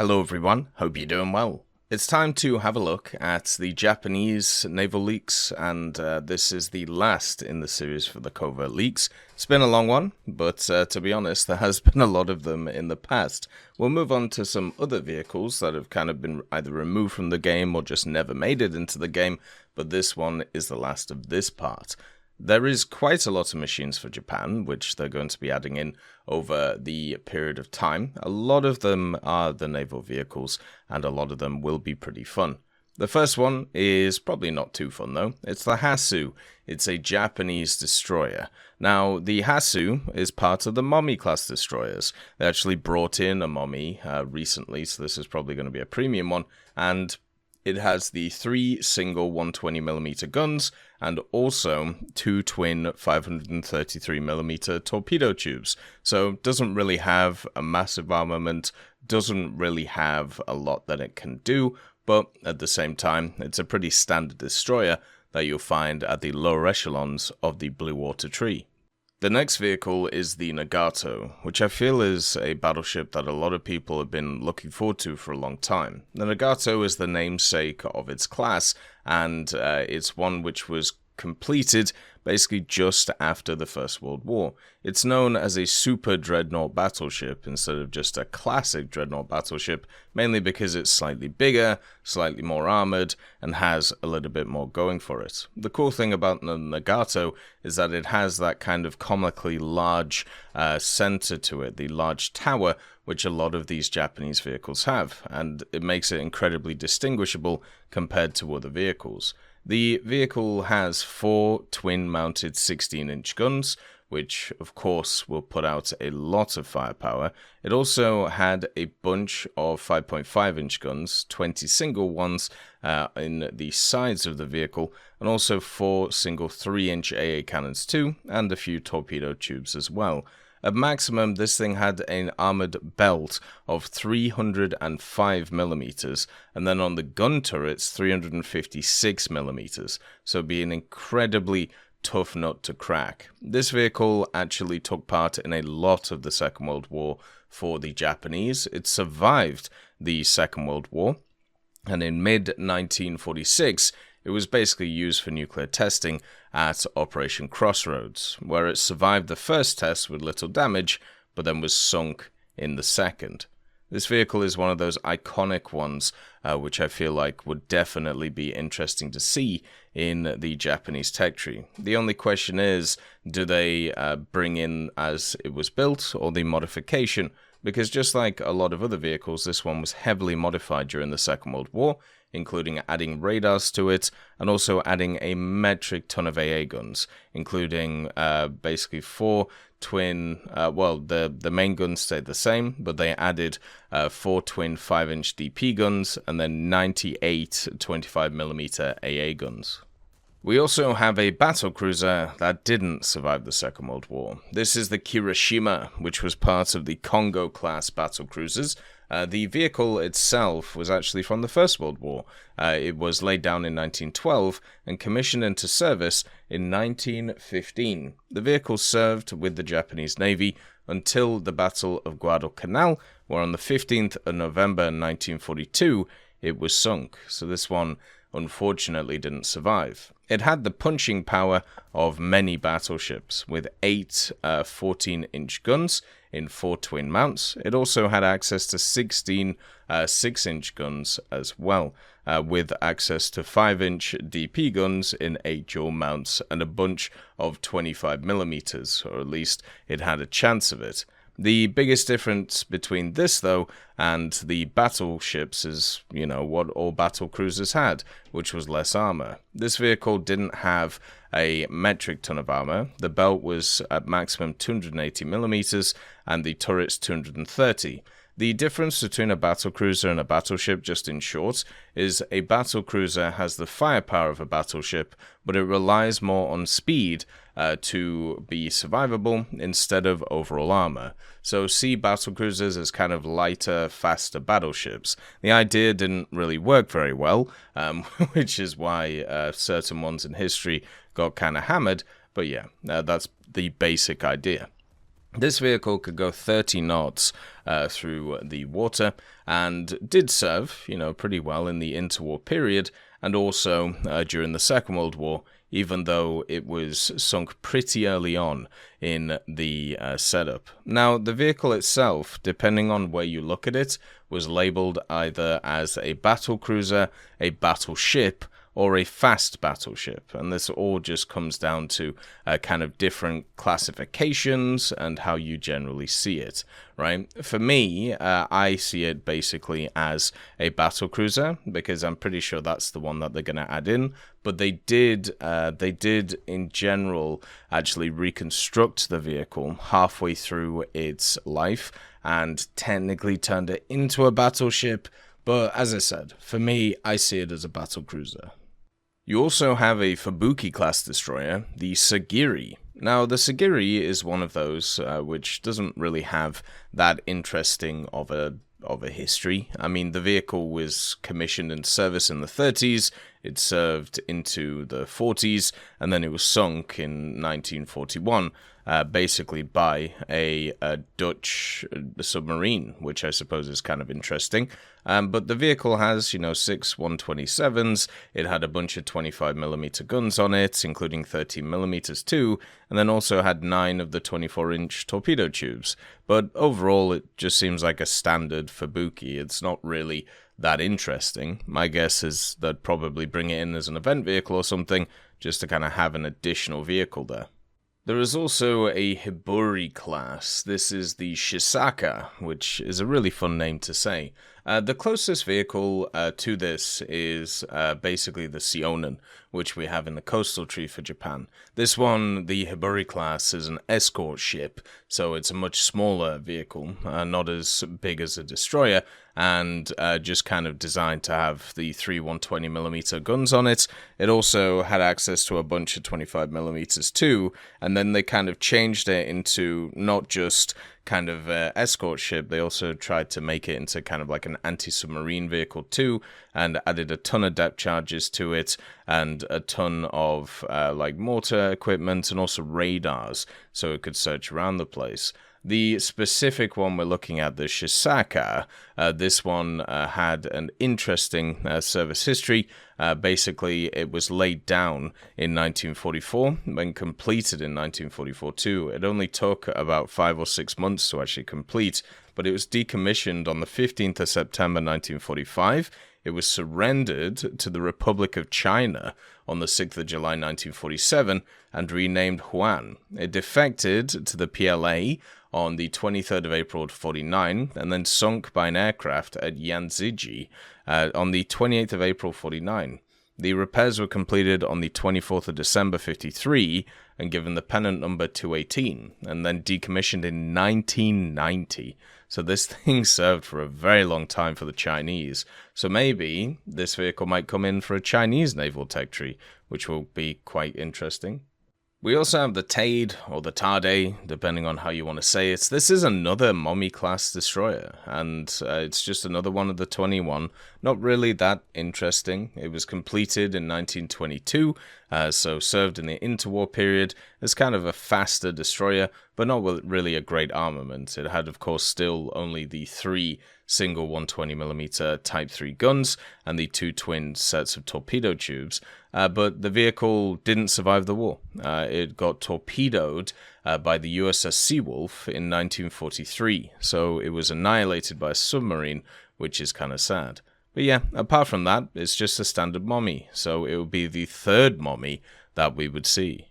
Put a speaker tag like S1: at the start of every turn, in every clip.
S1: Hello everyone, hope you're doing well. It's time to have a look at the Japanese naval leaks, and this is the last in the series for the Covert leaks. It's been a long one, but to be honest, there has been a lot of them in the past. We'll move on to some other vehicles that have kind of been either removed from the game or just never made it into the game, but this one is the last of this part. There is quite a lot of machines for Japan, which they're going to be adding in over the period of time. A lot of them are the naval vehicles, and a lot of them will be pretty fun. The first one is probably not too fun though. It's the Hasu. It's a Japanese destroyer. Now, the Hasu is part of the Mommy class destroyers. They actually brought in a Mommy recently, so this is probably going to be a premium one, and it has the 3 single 120mm guns and also 2 twin 533mm torpedo tubes. So it doesn't really have a massive armament, doesn't really have a lot that it can do, but at the same time, it's a pretty standard destroyer that you'll find at the lower echelons of the Blue Water Tree. The next vehicle is the Nagato, which I feel is a battleship that a lot of people have been looking forward to for a long time. The Nagato is the namesake of its class, and it's one which was completed basically just after the First World War. It's known as a super dreadnought battleship instead of just a classic dreadnought battleship, mainly because it's slightly bigger, slightly more armored, and has a little bit more going for it. The cool thing about the Nagato is that it has that kind of comically large center to it, the large tower, which a lot of these Japanese vehicles have, and it makes it incredibly distinguishable compared to other vehicles. The vehicle has 4 twin-mounted 16-inch guns, which of course will put out a lot of firepower. It also had a bunch of 5.5-inch guns, 20 single ones in the sides of the vehicle, and also 4 single 3-inch AA cannons too, and a few torpedo tubes as well. At maximum, this thing had an armored belt of 305mm, and then on the gun turrets, 356mm, so it'd be an incredibly tough nut to crack. This vehicle actually took part in a lot of the Second World War for the Japanese. It survived the Second World War, and in mid-1946, it was basically used for nuclear testing at Operation Crossroads, where it survived the first test with little damage, but then was sunk in the second. This vehicle is one of those iconic ones, which I feel like would definitely be interesting to see in the Japanese tech tree. The only question is, do they bring in as it was built, or the modification? Because just like a lot of other vehicles, this one was heavily modified during the Second World War, including adding radars to it, and also adding a metric ton of AA guns, including basically 4 twin, the main guns stayed the same, but they added 4 twin 5-inch DP guns, and then 98 25mm AA guns. We also have a battlecruiser that didn't survive the Second World War. This is the Kirishima, which was part of the Kongo-class battlecruisers. The vehicle itself was actually from the First World War. It was laid down in 1912 and commissioned into service in 1915. The vehicle served with the Japanese Navy until the Battle of Guadalcanal, where on the 15th of November 1942, it was sunk. So this one unfortunately didn't survive. It had the punching power of many battleships, with 8 14-inch guns in 4 twin mounts. It also had access to 16 6-inch guns as well, with access to 5-inch DP guns in 8 dual mounts and a bunch of 25mm, or at least it had a chance of it. The biggest difference between this, though, and the battleships is, what all battle cruisers had, which was less armor. This vehicle didn't have a metric ton of armor. The belt was at maximum 280mm, and the turrets 230. The difference between a battlecruiser and a battleship, just in short, is a battlecruiser has the firepower of a battleship, but it relies more on speed to be survivable instead of overall armor. So see battlecruisers as kind of lighter, faster battleships. The idea didn't really work very well, which is why certain ones in history got kind of hammered, but yeah, that's the basic idea. This vehicle could go 30 knots through the water and did serve, pretty well in the interwar period and also during the Second World War, even though it was sunk pretty early on in the setup. Now, the vehicle itself, depending on where you look at it, was labeled either as a battle cruiser, a battleship, or a fast battleship, and this all just comes down to kind of different classifications and how you generally see it, right? For me, I see it basically as a battle cruiser because I'm pretty sure that's the one that they're going to add in. But they did in general actually reconstruct the vehicle halfway through its life and technically turned it into a battleship. But as I said, for me, I see it as a battle cruiser. You also have a Fubuki-class destroyer, the Sagiri. Now, the Sagiri is one of those which doesn't really have that interesting of a history. I mean, the vehicle was commissioned in service in the 30s, it served into the 40s, and then it was sunk in 1941, basically by a Dutch submarine, which I suppose is kind of interesting. But the vehicle has, 6 127s, it had a bunch of 25mm guns on it, including 13mm too, and then also had 9 of the 24-inch torpedo tubes. But overall, it just seems like a standard Fubuki. It's not really that interesting. My guess is they'd probably bring it in as an event vehicle or something, just to kind of have an additional vehicle there. There is also a Hiburi class. This is the Shisaka, which is a really fun name to say. The closest vehicle to this is basically the Sionen, which we have in the coastal tree for Japan. This one, the Hiburi class, is an escort ship, so it's a much smaller vehicle, not as big as a destroyer, and just kind of designed to have the 3 120mm guns on it. It also had access to a bunch of 25mm too, and then they kind of changed it into not just kind of escort ship, they also tried to make it into kind of like an anti-submarine vehicle too, and added a ton of depth charges to it, and a ton of like mortar equipment, and also radars, so it could search around the place. The specific one we're looking at, the Shisaka, this one had an interesting service history. Basically, it was laid down in 1944, then completed in 1944 too. It only took about 5 or 6 months to actually complete, but it was decommissioned on the 15th of September 1945. It was surrendered to the Republic of China on the 6th of July 1947 and renamed Huan. It defected to the PLA on the 23rd of April 49 and then sunk by an aircraft at Yanziji on the 28th of April 49. The repairs were completed on the 24th of December 53 and given the pennant number 218 and then decommissioned in 1990. So this thing served for a very long time for the Chinese. So maybe this vehicle might come in for a Chinese naval tech tree, which will be quite interesting. We also have the Tade, or the Tade, depending on how you want to say it. This is another Mommy-class destroyer, and it's just another one of the 21. Not really that interesting. It was completed in 1922, so served in the interwar period as kind of a faster destroyer, but not really a great armament. It had, of course, still only the 3 single 120mm Type 3 guns and the 2 twin sets of torpedo tubes, but the vehicle didn't survive the war. It got torpedoed by the USS Seawolf in 1943, so it was annihilated by a submarine, which is kind of sad. But yeah, apart from that, it's just a standard Mommy, so it would be the 3rd Mommy that we would see.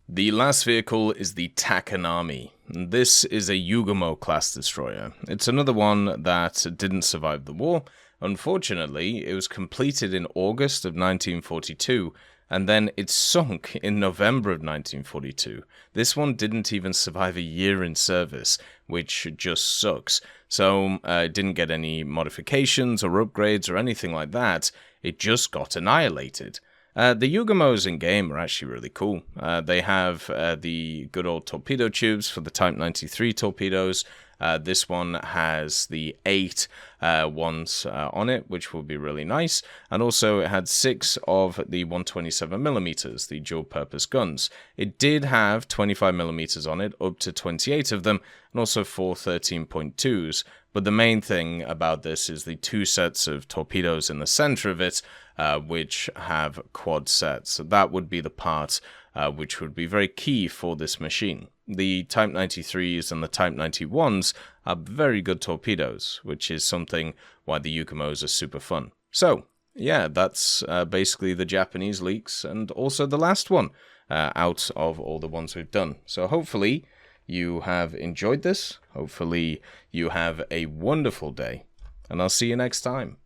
S1: The last vehicle is the Takanami. This is a Yugamo-class destroyer. It's another one that didn't survive the war. Unfortunately, it was completed in August of 1942, and then it sunk in November of 1942. This one didn't even survive a year in service, which just sucks. So it didn't get any modifications or upgrades or anything like that. It just got annihilated. The Yugamos in-game are actually really cool. They have the good old torpedo tubes for the Type 93 torpedoes, This one has the 8 ones on it, which will be really nice. And also it had 6 of the 127mm, the dual-purpose guns. It did have 25mm on it, up to 28 of them, and also 4 13.2s. But the main thing about this is the 2 sets of torpedoes in the center of it, which have quad sets. So that would be the part which would be very key for this machine. The Type 93s and the Type 91s are very good torpedoes, which is something why the Yukumos are super fun. So, yeah, that's basically the Japanese leaks, and also the last one out of all the ones we've done. So hopefully you have enjoyed this. Hopefully you have a wonderful day, and I'll see you next time.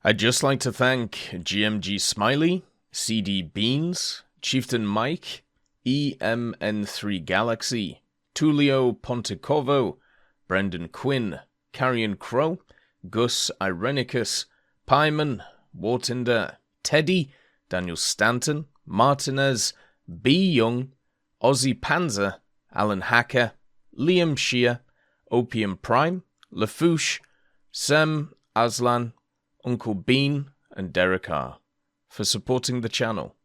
S1: I'd just like to thank GMG Smiley, CD Beans, Chieftain Mike, EMN3 Galaxy, Tulio Pontecorvo, Brendan Quinn, Carrion Crow, Gus Irenicus, Pyman, Wartinder, Teddy, Daniel Stanton, Martinez, B. Young, Ozzy Panzer, Alan Hacker, Liam Shear, Opium Prime, Lafouche, Sem, Aslan, Uncle Bean, and Derek R. for supporting the channel.